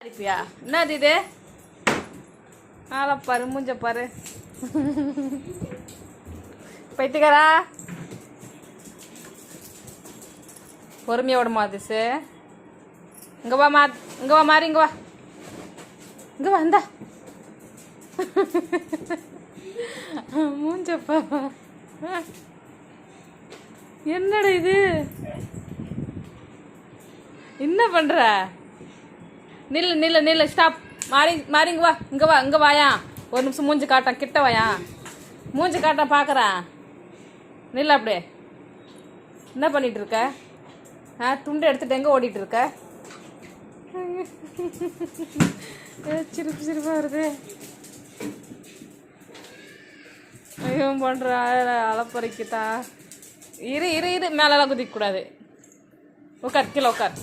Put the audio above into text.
அடிப்பியா? என்னது இது? ஆளை பாரு, மூஞ்ச பாரு. பைத்தியக்காரா, பொறுமையா விட மாதுசு. இங்க வா இங்க வா மாறி, இங்க வா, இங்க வா, இந்தா மூஞ்சப்பா. என்னடா இது? என்ன பண்ற? நில்லு நில்லு நில்லு, ஸ்டாப். மாறி மாறி, இங்க வா, இங்க வா, இங்க வாயா. ஒரு நிமிஷம் மூஞ்சி காட்டான், கிட்ட வாயா. மூஞ்சி காட்டான், பாக்குறான். நில்லு அப்படியே. என்ன பண்ணிட்டு இருக்க? துண்டு எடுத்துட்டு எங்க ஓடிட்டு இருக்க? சிரிப்பு சிரிப்பா வருது. ஐயோ பண்ற அலப்பறைக்குதா. இரு இரு இரு, மேலெல்லாம் குதிக்க கூடாது. உட்கார், கீழே உட்கார்.